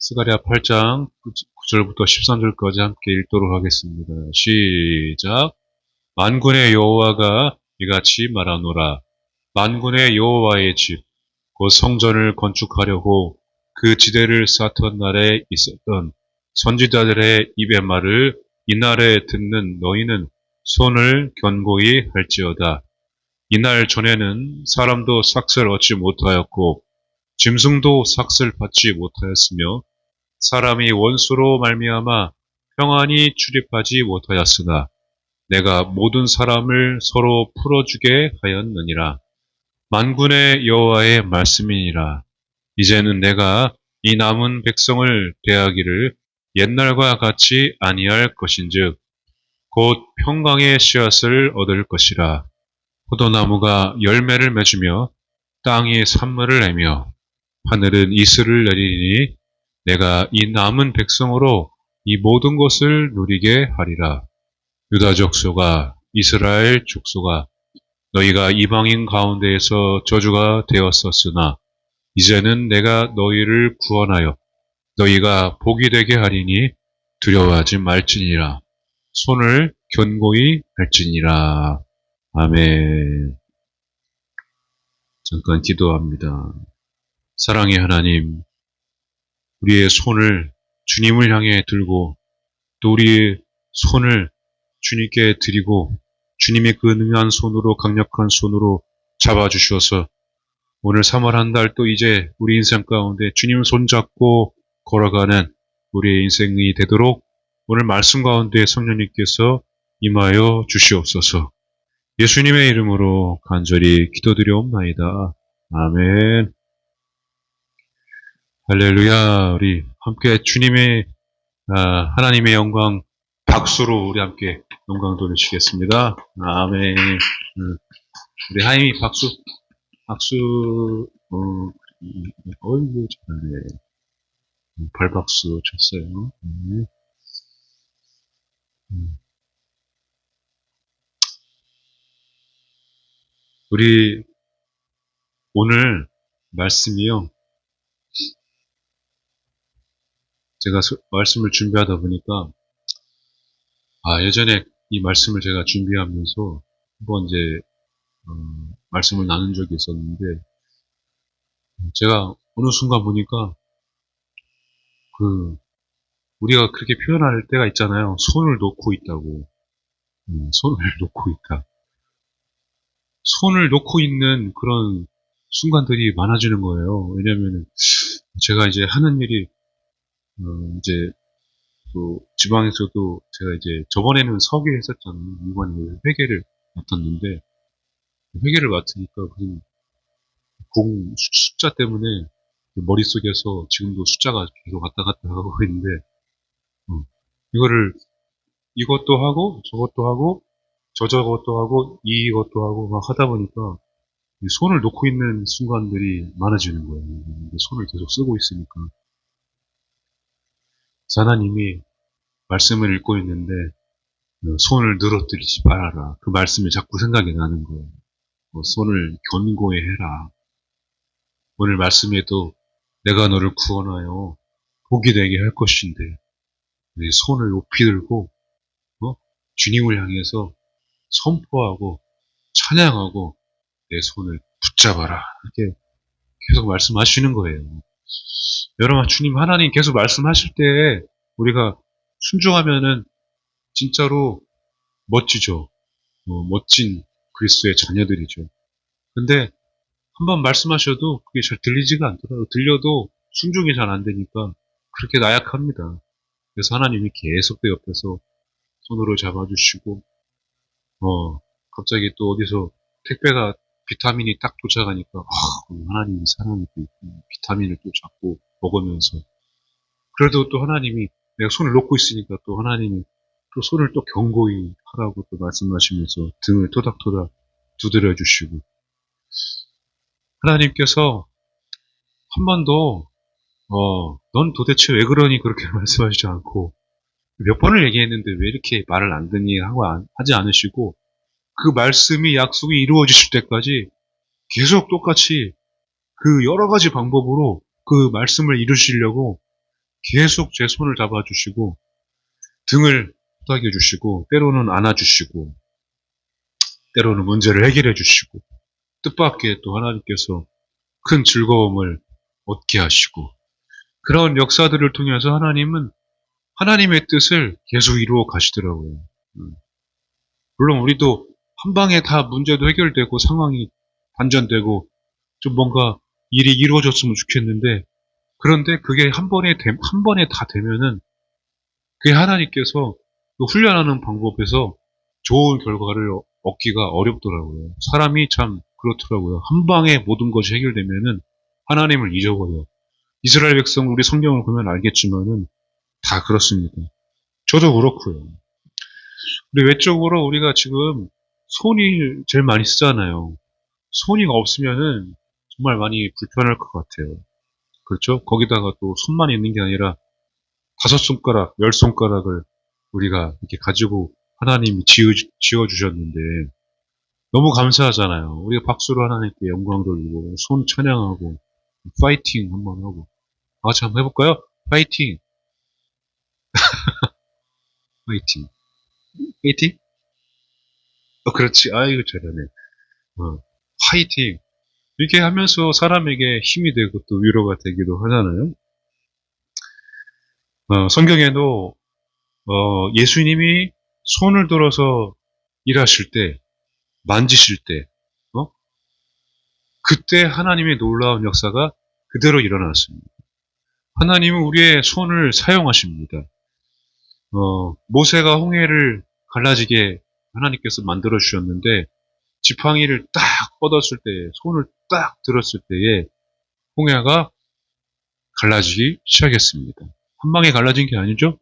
스가랴 8장 9절부터 13절까지 함께 읽도록 하겠습니다. 시작. 만군의 여호와가 이같이 말하노라. 만군의 여호와의 집, 곧 성전을 건축하려고 그 지대를 쌓던 날에 있었던 선지자들의 입의 말을 이날에 듣는 너희는 손을 견고히 할지어다. 이날 전에는 사람도 삭슬 얻지 못하였고 짐승도 삭슬 받지 못하였으며 사람이 원수로 말미암아 평안히 출입하지 못하였으나 내가 모든 사람을 서로 풀어주게 하였느니라. 만군의 여호와의 말씀이니라. 이제는 내가 이 남은 백성을 대하기를 옛날과 같이 아니할 것인즉 곧 평강의 씨앗을 얻을 것이라. 포도나무가 열매를 맺으며 땅이 산물을 내며 하늘은 이슬을 내리니 내가 이 남은 백성으로 이 모든 것을 누리게 하리라. 유다 족속아, 이스라엘 족속아, 너희가 이방인 가운데에서 저주가 되었었으나 이제는 내가 너희를 구원하여 너희가 복이 되게 하리니 두려워하지 말지니라. 손을 견고히 할지니라. 아멘. 잠깐 기도합니다. 사랑의 하나님, 우리의 손을 주님을 향해 들고 또 우리의 손을 주님께 드리고 주님의 그 능한 손으로 강력한 손으로 잡아주셔서 오늘 3월 한 달 또 이제 우리 인생 가운데 주님을 손잡고 걸어가는 우리의 인생이 되도록 오늘 말씀 가운데 성령님께서 임하여 주시옵소서. 예수님의 이름으로 간절히 기도드리옵나이다. 아멘. 할렐루야. 우리 함께 주님의 하나님의 영광 박수로 우리 함께 영광 돌리시겠습니다. 아멘. 우리 하임이 박수, 어이구, 잘하네. 발박수 쳤어요. 우리 오늘 말씀이요. 제가 말씀을 준비하다 보니까, 예전에 이 말씀을 제가 준비하면서 한번 이제, 말씀을 나눈 적이 있었는데, 제가 어느 순간 보니까, 우리가 그렇게 표현할 때가 있잖아요. 손을 놓고 있다고. 손을 놓고 있다. 손을 놓고 있는 그런 순간들이 많아지는 거예요. 왜냐면 제가 이제 하는 일이, 이제 또 지방에서도 제가 이제 저번에는 서기를 했었잖아요. 이번에 회계를 맡았는데, 회계를 맡으니까 그 숫자 때문에 머릿속에서 지금도 숫자가 계속 왔다 갔다 하고 있는데, 이거를 이것도 하고 저것도 하고 저것도 하고 이것도 하고 막 하다 보니까 손을 놓고 있는 순간들이 많아지는 거예요. 손을 계속 쓰고 있으니까. 하나님이 말씀을 읽고 있는데 손을 늘어뜨리지 말아라. 그 말씀이 자꾸 생각이 나는 거예요. 손을 견고히 해라. 오늘 말씀에도 내가 너를 구원하여 복이 되게 할 것인데 손을 높이 들고 주님을 향해서 선포하고 찬양하고 내 손을 붙잡아라. 이렇게 계속 말씀하시는 거예요. 여러분, 주님 하나님 계속 말씀하실 때 우리가 순종하면은 진짜로 멋지죠. 멋진 그리스도의 자녀들이죠. 근데 한번 말씀하셔도 그게 잘 들리지가 않더라고요. 들려도 순종이 잘 안 되니까 그렇게 나약합니다. 그래서 하나님이 계속 내 옆에서 손으로 잡아주시고 갑자기 또 어디서 택배가 비타민이 딱 도착하니까 하나님이 사랑이 또 있고 비타민을 또 잡고 먹으면서 그래도 또 하나님이 내가 손을 놓고 있으니까 또 하나님이 또 손을 또 견고히 하라고 또 말씀하시면서 등을 토닥토닥 두드려 주시고 하나님께서 한 번도 넌 도대체 왜 그러니 그렇게 말씀하시지 않고 몇 번을 얘기했는데 왜 이렇게 말을 안 듣니 하고 하지 않으시고 그 말씀이 약속이 이루어지실 때까지 계속 똑같이 그 여러 가지 방법으로 그 말씀을 이루시려고 계속 제 손을 잡아주시고 등을 토닥여주시고 때로는 안아주시고 때로는 문제를 해결해 주시고 뜻밖의 또 하나님께서 큰 즐거움을 얻게 하시고 그런 역사들을 통해서 하나님은 하나님의 뜻을 계속 이루어 가시더라고요. 물론 우리도 한 방에 다 문제도 해결되고 상황이 반전되고 좀 뭔가 일이 이루어졌으면 좋겠는데 그런데 그게 한 번에 다 되면은 그게 하나님께서 그 훈련하는 방법에서 좋은 결과를 얻기가 어렵더라고요. 사람이 참 그렇더라고요. 한 방에 모든 것이 해결되면은 하나님을 잊어버려요. 이스라엘 백성 우리 성경을 보면 알겠지만은 다 그렇습니다. 저도 그렇고요. 우리 외적으로 우리가 지금 손이 제일 많이 쓰잖아요. 손이 없으면은 정말 많이 불편할 것 같아요. 그렇죠? 거기다가 또 손만 있는 게 아니라 5손가락, 10손가락을 우리가 이렇게 가지고 하나님이 지어주셨는데 너무 감사하잖아요. 우리가 박수로 하나님께 영광 돌리고 손 찬양하고 파이팅 한번 하고 다 같이 한번 해볼까요? 파이팅! 파이팅! 파이팅? 그렇지. 아이고 잘하네. 파이팅! 이렇게 하면서 사람에게 힘이 되고 또 위로가 되기도 하잖아요. 성경에도 예수님이 손을 들어서 일하실 때, 만지실 때, 그때 하나님의 놀라운 역사가 그대로 일어났습니다. 하나님은 우리의 손을 사용하십니다. 모세가 홍해를 갈라지게 하나님께서 만들어 주셨는데 지팡이를 딱 뻗었을 때, 손을 딱 들었을 때에 홍해가 갈라지기 시작했습니다. 한 방에 갈라진 게 아니죠?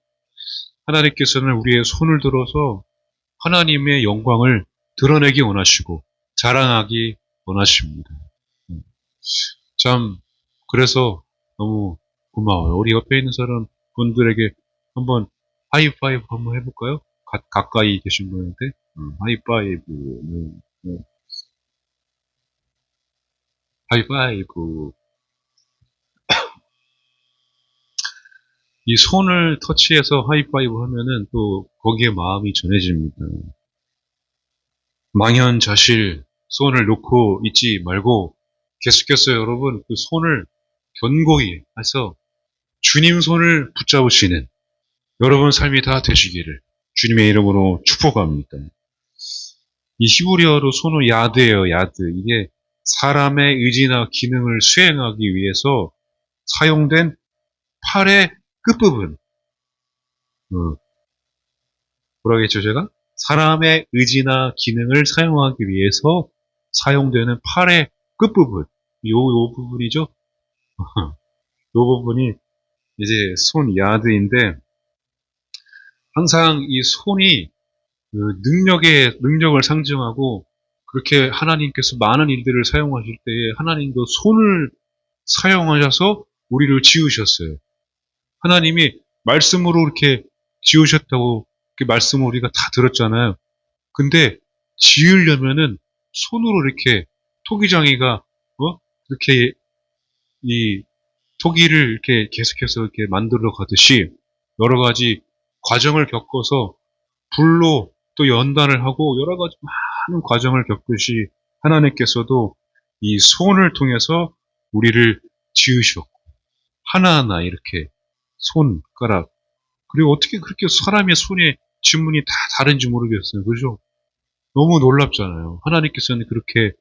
하나님께서는 우리의 손을 들어서 하나님의 영광을 드러내기 원하시고 자랑하기 원하십니다. 참 그래서 너무 고마워요. 우리 옆에 있는 사람 분들에게 한번 하이파이브 한번 해볼까요? 가까이 계신 분한테 하이파이브, 하이파이브. 이 손을 터치해서 하이파이브 하면은 또 거기에 마음이 전해집니다. 망연자실 손을 놓고 있지 말고 계속해서 여러분 그 손을 견고히 해서 주님 손을 붙잡으시는 여러분 삶이 다 되시기를 주님의 이름으로 축복합니다. 이 히브리어로 손은 야드예요. 야드. 이게 사람의 의지나 기능을 수행하기 위해서 사용된 팔의 끝부분. 뭐라고 했죠, 제가? 사람의 의지나 기능을 사용하기 위해서 사용되는 팔의 끝부분. 요 부분이죠? 요 부분이 이제 손 야드인데, 항상 이 손이 그 능력을 상징하고, 그렇게 하나님께서 많은 일들을 사용하실 때에 하나님도 손을 사용하셔서 우리를 지으셨어요. 하나님이 말씀으로 이렇게 지으셨다고 그 말씀을 우리가 다 들었잖아요. 근데 지으려면은 손으로 이렇게 토기장이가 이렇게 이 토기를 이렇게 계속해서 이렇게 만들어 가듯이 여러 가지 과정을 겪어서 불로 또 연단을 하고 여러 가지 많은 과정을 겪듯이 하나님께서도 이 손을 통해서 우리를 지으셨고 하나하나 이렇게 손가락 그리고 어떻게 그렇게 사람의 손의 지문이 다 다른지 모르겠어요. 그죠? 너무 놀랍잖아요. 하나님께서는 그렇게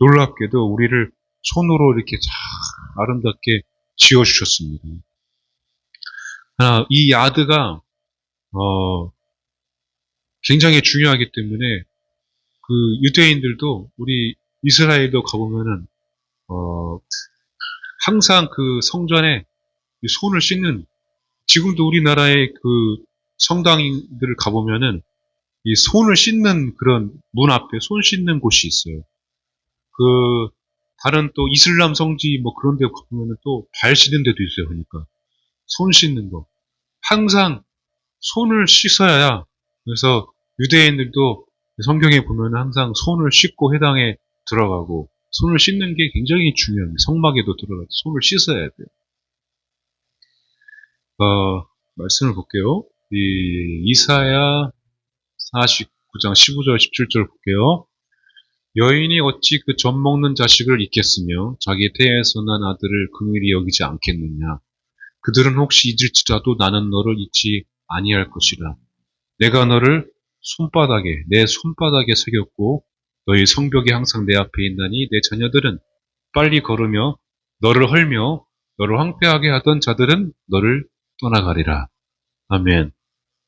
놀랍게도 우리를 손으로 이렇게 잘 아름답게 지어주셨습니다. 이 야드가 굉장히 중요하기 때문에 그 유대인들도 우리 이스라엘도 가보면은 항상 그 성전에 손을 씻는 지금도 우리나라의 그 성당들을 가보면은 이 손을 씻는 그런 문 앞에 손 씻는 곳이 있어요. 그 다른 또 이슬람 성지 뭐 그런 데 가보면은 또 발 씻는 데도 있어요. 그러니까 손 씻는 거 항상 손을 씻어야 그래서 유대인들도 성경에 보면 항상 손을 씻고 회당에 들어가고 손을 씻는 게 굉장히 중요합니다. 성막에도 들어가서 손을 씻어야 돼요. 말씀을 볼게요. 이사야 49장 15절 17절 볼게요. 여인이 어찌 그 젖 먹는 자식을 잊겠으며 자기 태에서 난 아들을 긍휼히 여기지 않겠느냐. 그들은 혹시 잊을지라도 나는 너를 잊지 아니할 것이라. 내가 너를 내 손바닥에 새겼고 너희 성벽이 항상 내 앞에 있나니 내 자녀들은 빨리 걸으며 너를 헐며 너를 황폐하게 하던 자들은 너를 떠나가리라. 아멘.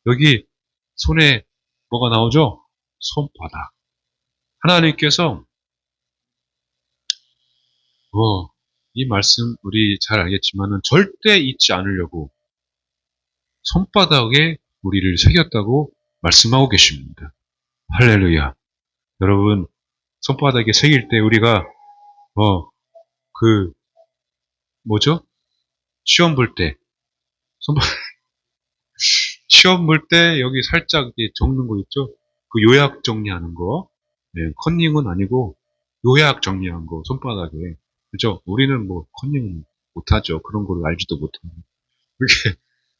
여기 손에 뭐가 나오죠? 손바닥. 하나님께서 이 말씀 우리 잘 알겠지만은 절대 잊지 않으려고 손바닥에 우리를 새겼다고 말씀하고 계십니다. 할렐루야. 여러분, 손바닥에 새길 때 우리가 그 뭐죠? 시험 볼 때 손바 시험 볼 때 여기 살짝 이렇게 적는 거 있죠? 그 요약 정리하는 거. 네, 컨닝은 아니고 요약 정리한 거 손바닥에. 그죠? 우리는 뭐 컨닝 못하죠. 그런 걸 알지도 못하고. 그렇게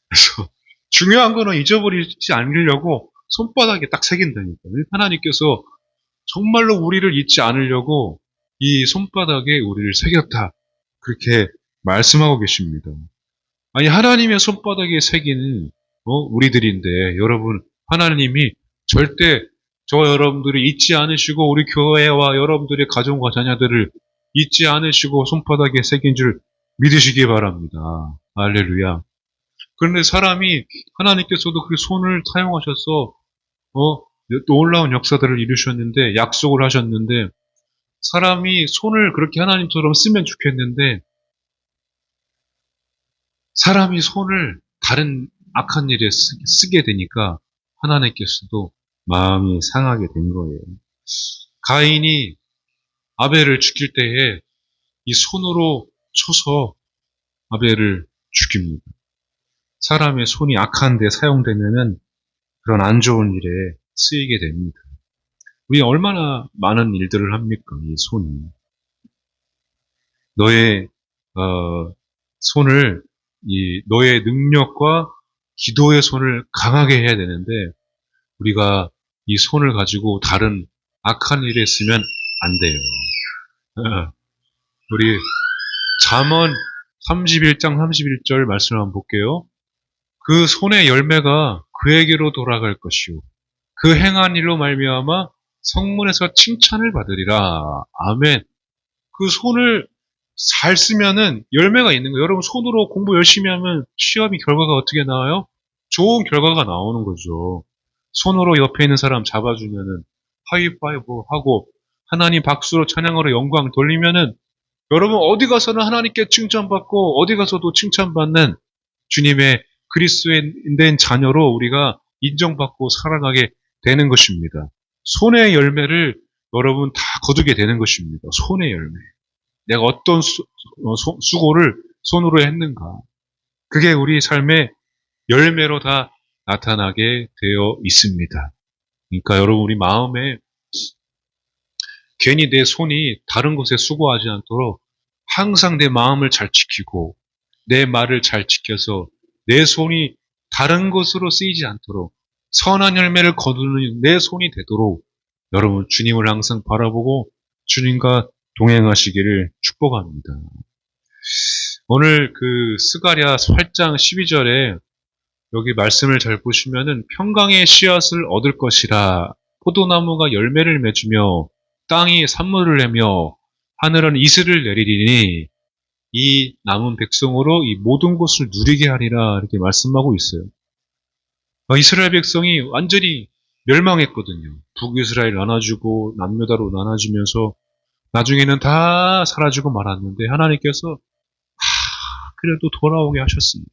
그래서 중요한 거는 잊어버리지 않으려고 손바닥에 딱 새긴다니까요. 하나님께서 정말로 우리를 잊지 않으려고 이 손바닥에 우리를 새겼다. 그렇게 말씀하고 계십니다. 아니 하나님의 손바닥에 새기는 우리들인데 여러분 하나님이 절대 저 여러분들을 잊지 않으시고 우리 교회와 여러분들의 가정과 자녀들을 잊지 않으시고 손바닥에 새긴 줄 믿으시기 바랍니다. 할렐루야. 그런데 사람이 하나님께서도 그 손을 사용하셔서 놀라운 역사들을 이루셨는데 약속을 하셨는데 사람이 손을 그렇게 하나님처럼 쓰면 좋겠는데 사람이 손을 다른 악한 일에 쓰게 되니까 하나님께서도 마음이 상하게 된 거예요. 가인이 아벨을 죽일 때에 이 손으로 쳐서 아벨을 죽입니다. 사람의 손이 악한 데 사용되면은 그런 안 좋은 일에 쓰이게 됩니다. 우리 얼마나 많은 일들을 합니까? 이 손이. 너의 손을 너의 능력과 기도의 손을 강하게 해야 되는데 우리가 이 손을 가지고 다른 악한 일에 쓰면 안 돼요. 우리 잠언 31장 31절 말씀을 한번 볼게요. 그 손의 열매가 그에게로 돌아갈 것이요 그 행한 일로 말미암아 성문에서 칭찬을 받으리라. 아멘. 그 손을 잘 쓰면은 열매가 있는 거예요. 여러분 손으로 공부 열심히 하면 시험이 결과가 어떻게 나와요? 좋은 결과가 나오는 거죠. 손으로 옆에 있는 사람 잡아주면은 하이파이브 하고 하나님 박수로 찬양으로 영광 돌리면은 여러분 어디 가서는 하나님께 칭찬받고 어디 가서도 칭찬받는 주님의 그리스도인 자녀로 우리가 인정받고 살아가게 되는 것입니다. 손의 열매를 여러분 다 거두게 되는 것입니다. 손의 열매. 내가 어떤 수고를 손으로 했는가. 그게 우리 삶의 열매로 다 나타나게 되어 있습니다. 그러니까 여러분 우리 마음에 괜히 내 손이 다른 곳에 수고하지 않도록 항상 내 마음을 잘 지키고 내 말을 잘 지켜서 내 손이 다른 곳으로 쓰이지 않도록 선한 열매를 거두는 내 손이 되도록 여러분 주님을 항상 바라보고 주님과 동행하시기를 축복합니다. 오늘 그 스가랴 8장 12절에 여기 말씀을 잘 보시면은 평강의 씨앗을 얻을 것이라 포도나무가 열매를 맺으며 땅이 산물을 내며 하늘은 이슬을 내리리니 이 남은 백성으로 이 모든 것을 누리게 하리라 이렇게 말씀하고 있어요. 이스라엘 백성이 완전히 멸망했거든요. 북이스라엘 나눠주고 남유다로 나눠지면서 나중에는 다 사라지고 말았는데 하나님께서 그래도 돌아오게 하셨습니다.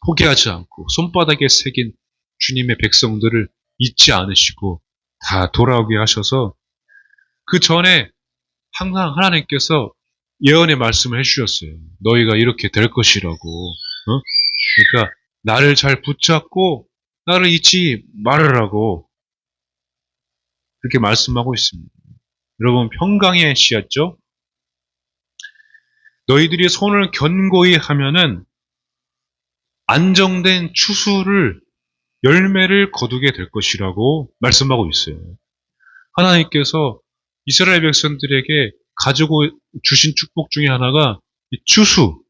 포기하지 않고 손바닥에 새긴 주님의 백성들을 잊지 않으시고 다 돌아오게 하셔서 그 전에 항상 하나님께서 예언의 말씀을 해주셨어요. 너희가 이렇게 될 것이라고. 그러니까 나를 잘 붙잡고 나를 잊지 말으라고 그렇게 말씀하고 있습니다. 여러분 평강의 씨였죠? 너희들이 손을 견고히 하면은 안정된 추수를 열매를 거두게 될 것이라고 말씀하고 있어요. 하나님께서 이스라엘 백성들에게 가지고 주신 축복 중에 하나가 이 추수,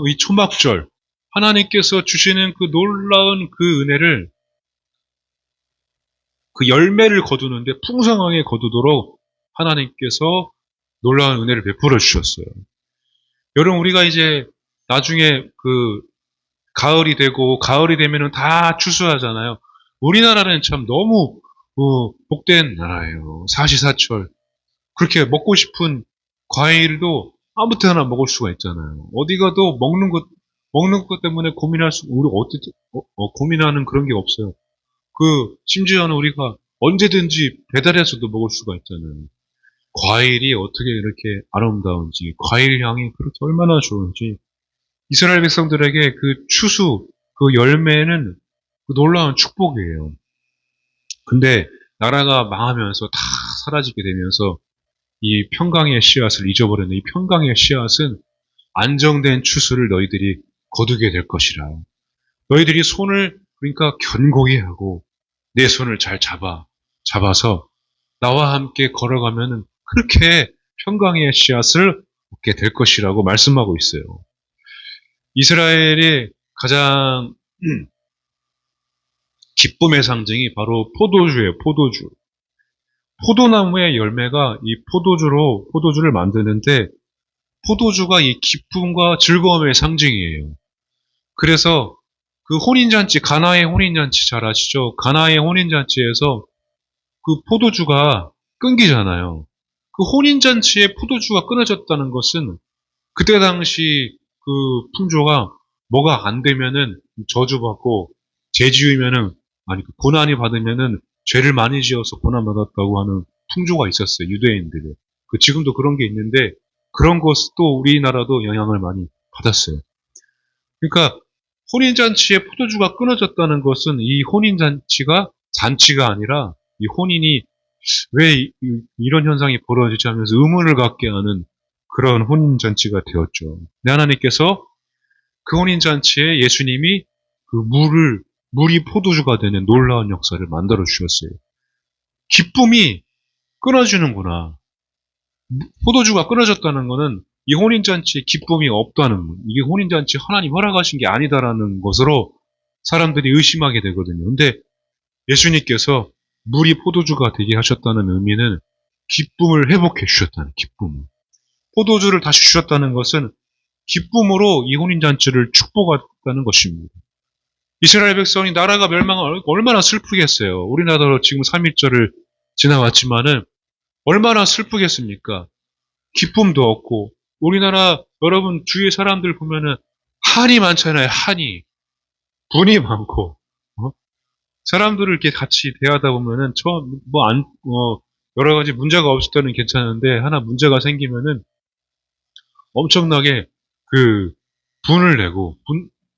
이 초막절, 하나님께서 주시는 그 놀라운 그 은혜를 그 열매를 거두는데 풍성하게 거두도록 하나님께서 놀라운 은혜를 베풀어 주셨어요. 여러분, 우리가 이제 나중에 그 가을이 되면은 다 추수하잖아요. 우리나라는 참 너무 복된 나라예요. 사시사철. 그렇게 먹고 싶은 과일도 아무 때나 먹을 수가 있잖아요. 어디 가도 먹는 것 때문에 우리 고민하는 그런 게 없어요. 심지어는 우리가 언제든지 배달해서도 먹을 수가 있잖아요. 과일이 어떻게 이렇게 아름다운지, 과일 향이 그렇게 얼마나 좋은지, 이스라엘 백성들에게 그 추수, 그 열매는 그 놀라운 축복이에요. 근데 나라가 망하면서 다 사라지게 되면서 이 평강의 씨앗을 잊어버렸네. 이 평강의 씨앗은 안정된 추수를 너희들이 거두게 될 것이라. 너희들이 손을 그러니까 견고히 하고 내 손을 잘 잡아서 나와 함께 걸어가면은 그렇게 평강의 씨앗을 얻게 될 것이라고 말씀하고 있어요. 이스라엘의 가장 기쁨의 상징이 바로 포도주예요. 포도주. 포도나무의 열매가 이 포도주를 만드는데 포도주가 이 기쁨과 즐거움의 상징이에요. 그래서 그 혼인잔치, 가나의 혼인잔치 잘 아시죠? 가나의 혼인잔치에서 그 포도주가 끊기잖아요. 그 혼인잔치에 포도주가 끊어졌다는 것은 그때 당시 그 풍조가 뭐가 안 되면은 저주받고 고난이 받으면은 죄를 많이 지어서 고난받았다고 하는 풍조가 있었어요. 유대인들이. 지금도 그런 게 있는데 그런 것도 우리나라도 영향을 많이 받았어요. 그러니까 혼인잔치에 포도주가 끊어졌다는 것은 이 혼인잔치가 잔치가 아니라 이 혼인이 왜 이런 현상이 벌어지지 하면서 의문을 갖게 하는 그런 혼인잔치가 되었죠. 하나님께서 그 혼인잔치에 예수님이 그 물이 포도주가 되는 놀라운 역사를 만들어 주셨어요. 기쁨이 끊어지는구나. 포도주가 끊어졌다는 것은 이 혼인잔치에 기쁨이 없다는 것. 이게 혼인잔치 하나님 허락하신 게 아니다라는 것으로 사람들이 의심하게 되거든요. 근데 예수님께서 물이 포도주가 되게 하셨다는 의미는 기쁨을 회복해 주셨다는 기쁨. 포도주를 다시 주셨다는 것은 기쁨으로 이 혼인잔치를 축복했다는 것입니다. 이스라엘 백성이 나라가 멸망을 얼마나 슬프겠어요. 우리나라로 지금 3.1절을 지나왔지만은 얼마나 슬프겠습니까? 기쁨도 없고 우리나라 여러분 주위의 사람들 보면은 한이 많잖아요. 한이 분이 많고 사람들을 이렇게 같이 대하다 보면은 여러 가지 문제가 없을 때는 괜찮은데 하나 문제가 생기면은 엄청나게 분을 내고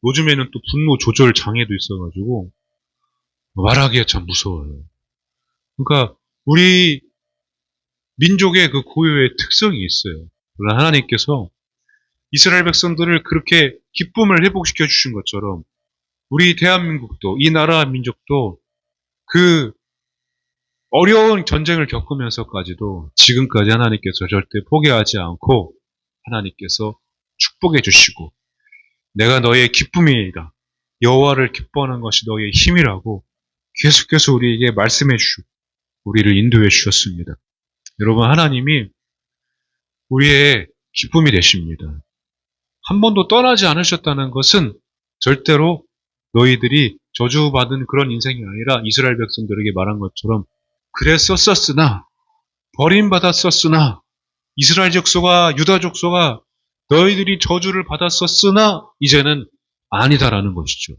요즘에는 또 분노 조절 장애도 있어가지고 말하기가 참 무서워요. 그러니까 우리 민족의 그 고유의 특성이 있어요. 그러나 하나님께서 이스라엘 백성들을 그렇게 기쁨을 회복시켜 주신 것처럼 우리 대한민국도 이 나라 민족도 그 어려운 전쟁을 겪으면서까지도 지금까지 하나님께서 절대 포기하지 않고 하나님께서 축복해 주시고 내가 너의 기쁨이다. 여호와를 기뻐하는 것이 너의 힘이라고 계속해서 우리에게 말씀해 주시고 우리를 인도해 주셨습니다. 여러분 하나님이 우리의 기쁨이 되십니다. 한 번도 떠나지 않으셨다는 것은 절대로 너희들이 저주받은 그런 인생이 아니라 이스라엘 백성들에게 말한 것처럼 그랬었으나 버림받았었으나 이스라엘 족속아 유다 족속아 너희들이 저주를 받았었으나 이제는 아니다라는 것이죠.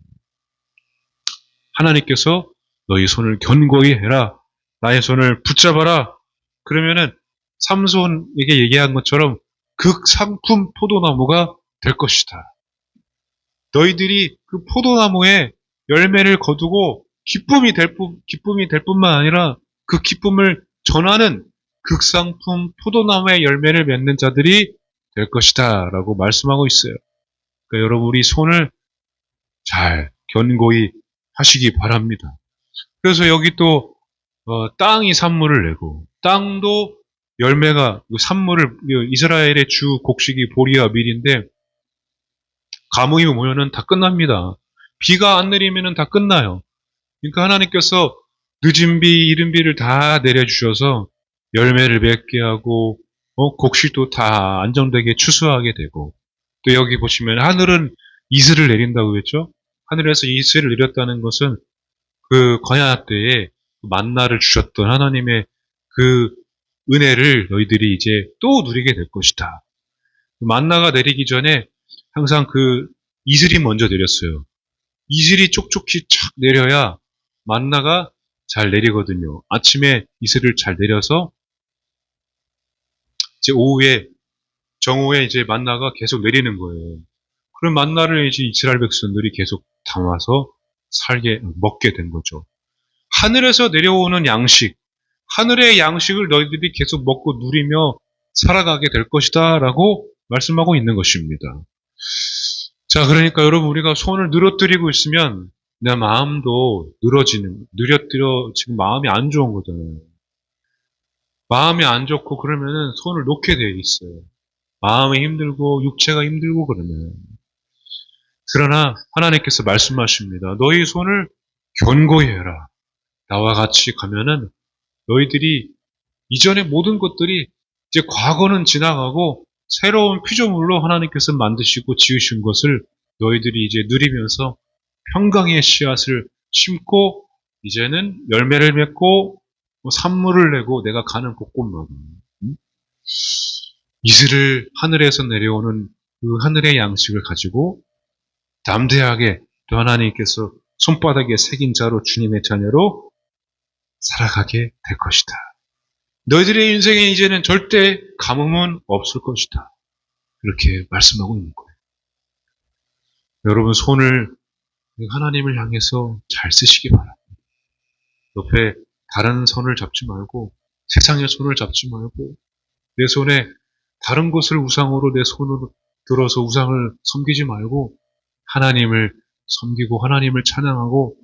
하나님께서 너희 손을 견고히 해라. 나의 손을 붙잡아라. 그러면은 삼손에게 얘기한 것처럼 극상품 포도나무가 될 것이다. 너희들이 그 포도나무에 열매를 거두고 기쁨이 될 뿐만 아니라 그 기쁨을 전하는 극상품 포도나무의 열매를 맺는 자들이 될 것이다 라고 말씀하고 있어요. 그러니까 여러분 우리 손을 잘 견고히 하시기 바랍니다. 그래서 여기 또 땅이 산물을 내고 땅도 열매가 산물을 이스라엘의 주 곡식이 보리와 밀인데 가뭄이 오면은 다 끝납니다. 비가 안 내리면은 다 끝나요. 그러니까 하나님께서 늦은 비, 이른 비를 다 내려주셔서 열매를 맺게 하고 곡식도 다 안정되게 추수하게 되고 또 여기 보시면 하늘은 이슬을 내린다고 했죠. 하늘에서 이슬을 내렸다는 것은 그 광야 때에 만나를 주셨던 하나님의 그 은혜를 너희들이 이제 또 누리게 될 것이다. 만나가 내리기 전에 항상 그 이슬이 먼저 내렸어요. 이슬이 쪽쪽히 착 내려야 만나가 잘 내리거든요. 아침에 이슬을 잘 내려서 이제 오후에 정오에 이제 만나가 계속 내리는 거예요. 그런 만나를 이제 이스라엘 백성들이 계속 담아서 먹게 된 거죠. 하늘에서 내려오는 양식, 하늘의 양식을 너희들이 계속 먹고 누리며 살아가게 될 것이다 라고 말씀하고 있는 것입니다. 자, 그러니까 여러분 우리가 손을 늘어뜨리고 있으면 내 마음도 지금 마음이 안 좋은 거잖아요. 마음이 안 좋고 그러면은 손을 놓게 돼 있어요. 마음이 힘들고 육체가 힘들고 그러면. 그러나 하나님께서 말씀하십니다. 너희 손을 견고히 해라. 나와 같이 가면은 너희들이 이전의 모든 것들이 이제 과거는 지나가고 새로운 피조물로 하나님께서 만드시고 지으신 것을 너희들이 이제 누리면서 평강의 씨앗을 심고 이제는 열매를 맺고 산물을 내고 내가 가는 곳곳마다 이슬을 하늘에서 내려오는 그 하늘의 양식을 가지고 담대하게 또 하나님께서 손바닥에 새긴 자로 주님의 자녀로 살아가게 될 것이다. 너희들의 인생에 이제는 절대 가뭄은 없을 것이다. 이렇게 말씀하고 있는 거예요. 여러분 손을 하나님을 향해서 잘 쓰시기 바랍니다. 옆에 다른 손을 잡지 말고 세상의 손을 잡지 말고 내 손에 다른 것을 우상으로 내 손으로 들어서 우상을 섬기지 말고 하나님을 섬기고 하나님을 찬양하고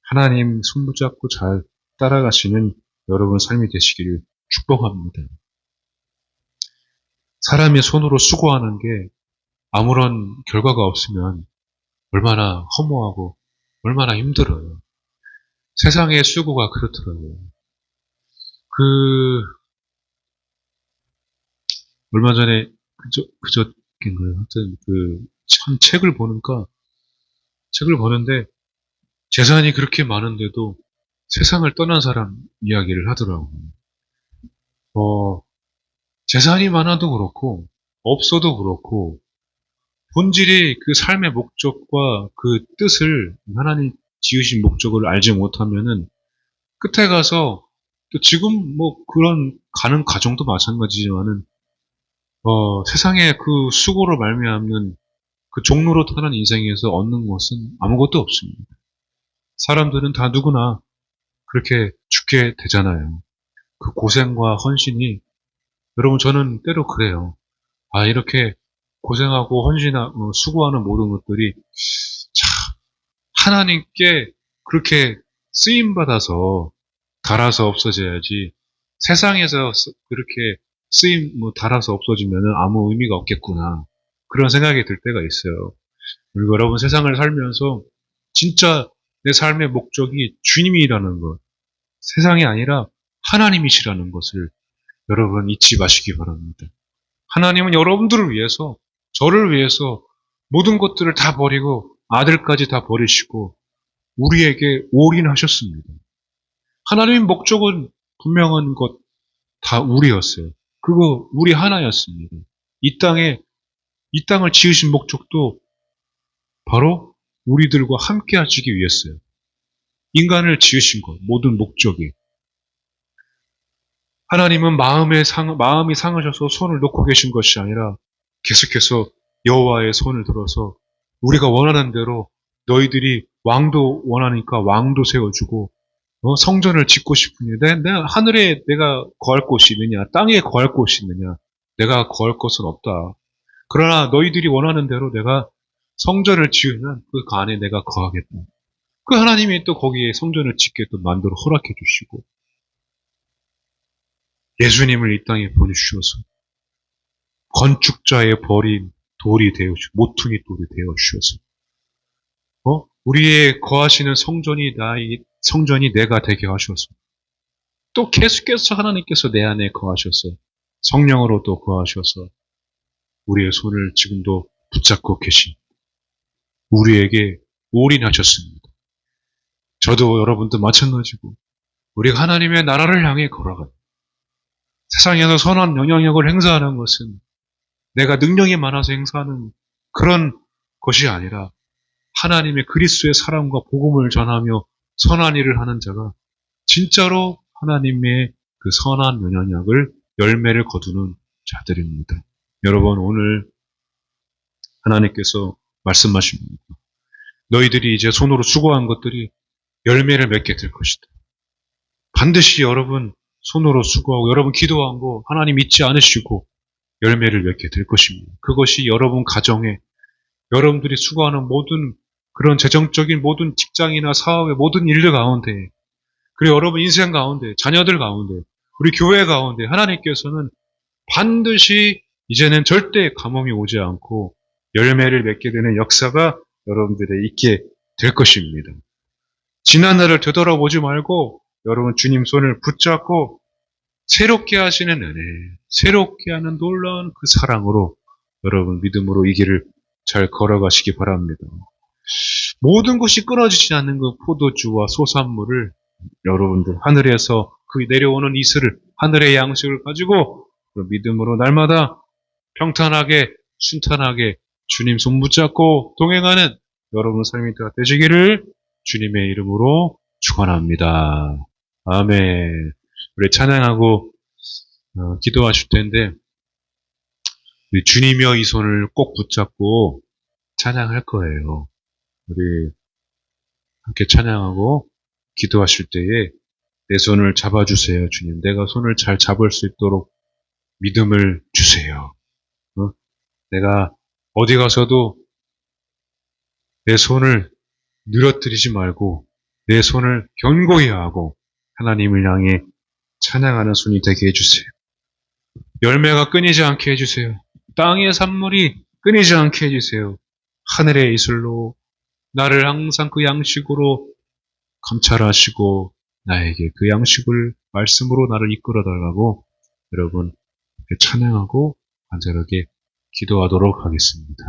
하나님 손 붙잡고 잘 따라가시는 여러분 삶이 되시기를 축복합니다. 사람이 손으로 수고하는 게 아무런 결과가 없으면 얼마나 허무하고 얼마나 힘들어요. 세상의 수고가 그렇더라고요. 얼마 전에 그저께인가요? 하여튼 참 책을 보는데 재산이 그렇게 많은데도 세상을 떠난 사람 이야기를 하더라고요. 재산이 많아도 그렇고 없어도 그렇고 본질이 그 삶의 목적과 그 뜻을 하나님 지으신 목적을 알지 못하면은 끝에 가서 또 지금 뭐 그런 가는 과정도 마찬가지지만은 세상의 그 수고로 말미암는 그 종로로 타는 인생에서 얻는 것은 아무것도 없습니다. 사람들은 다 누구나 그렇게 죽게 되잖아요. 그 고생과 헌신이 여러분 저는 때로 그래요. 이렇게 고생하고 수고하는 모든 것들이 참 하나님께 그렇게 쓰임 받아서 달아서 없어져야지 세상에서 그렇게 달아서 없어지면은 아무 의미가 없겠구나 그런 생각이 들 때가 있어요. 그리고 여러분 세상을 살면서 진짜 내 삶의 목적이 주님이라는 것, 세상이 아니라 하나님이시라는 것을 여러분 잊지 마시기 바랍니다. 하나님은 여러분들을 위해서, 저를 위해서 모든 것들을 다 버리고 아들까지 다 버리시고 우리에게 올인하셨습니다. 하나님의 목적은 분명한 것 다 우리였어요. 그거 우리 하나였습니다. 이 땅을 지으신 목적도 바로 우리들과 함께 하시기 위해서요. 인간을 지으신 것, 모든 목적이. 하나님은 마음이 상하셔서 손을 놓고 계신 것이 아니라 계속해서 여호와의 손을 들어서 우리가 원하는 대로 너희들이 왕도 원하니까 왕도 세워주고 성전을 짓고 싶으니 하늘에 내가 거할 곳이 있느냐 땅에 거할 곳이 있느냐 내가 거할 것은 없다. 그러나 너희들이 원하는 대로 내가 성전을 지으면 그 안에 내가 거하겠다. 그 하나님이 또 거기에 성전을 짓게 또 만들어 허락해 주시고 예수님을 이 땅에 보내주셔서 건축자의 버린 돌이 되어 주시고 모퉁이 돌이 되어 주셔서 우리의 거하시는 성전이 내가 되게 하셔서 또 계속해서 하나님께서 내 안에 거하셔서 성령으로 또 거하셔서 우리의 손을 지금도 붙잡고 계신 우리에게 올인하셨습니다. 저도 여러분도 마찬가지고 우리가 하나님의 나라를 향해 걸어가요. 세상에서 선한 영향력을 행사하는 것은 내가 능력이 많아서 행사하는 그런 것이 아니라 하나님의 그리스도의 사랑과 복음을 전하며 선한 일을 하는 자가 진짜로 하나님의 그 선한 영향력을 열매를 거두는 자들입니다. 여러분 오늘 하나님께서 말씀하십니다. 너희들이 이제 손으로 수고한 것들이 열매를 맺게 될 것이다. 반드시 여러분 손으로 수고하고 여러분 기도한 거 하나님 잊지 않으시고 열매를 맺게 될 것입니다. 그것이 여러분 가정에 여러분들이 수고하는 모든 그런 재정적인 모든 직장이나 사업의 모든 일들 가운데 그리고 여러분 인생 가운데 자녀들 가운데 우리 교회 가운데 하나님께서는 반드시 이제는 절대 감염이 오지 않고 열매를 맺게 되는 역사가 여러분들의 있게 될 것입니다. 지난 날을 되돌아보지 말고 여러분 주님 손을 붙잡고 새롭게 하시는 은혜, 새롭게 하는 놀라운 그 사랑으로 여러분 믿음으로 이 길을 잘 걸어가시기 바랍니다. 모든 것이 끊어지지 않는 그 포도주와 소산물을 여러분들 하늘에서 그 내려오는 이슬을 하늘의 양식을 가지고 믿음으로 날마다 평탄하게 순탄하게 주님 손 붙잡고 동행하는 여러분 삶이 되시기를 주님의 이름으로 축원합니다. 아멘. 우리 찬양하고 기도하실 텐데 우리 주님여 이 손을 꼭 붙잡고 찬양할 거예요. 우리 함께 찬양하고 기도하실 때에 내 손을 잡아주세요. 주님, 내가 손을 잘 잡을 수 있도록 믿음을 주세요. 내가 어디 가서도 내 손을 늘어뜨리지 말고 내 손을 견고히 하고 하나님을 향해 찬양하는 손이 되게 해주세요. 열매가 끊이지 않게 해주세요. 땅의 산물이 끊이지 않게 해주세요. 하늘의 이슬로 나를 항상 그 양식으로 감찰하시고 나에게 그 양식을 말씀으로 나를 이끌어 달라고 여러분 찬양하고 간절하게 기도하도록 하겠습니다.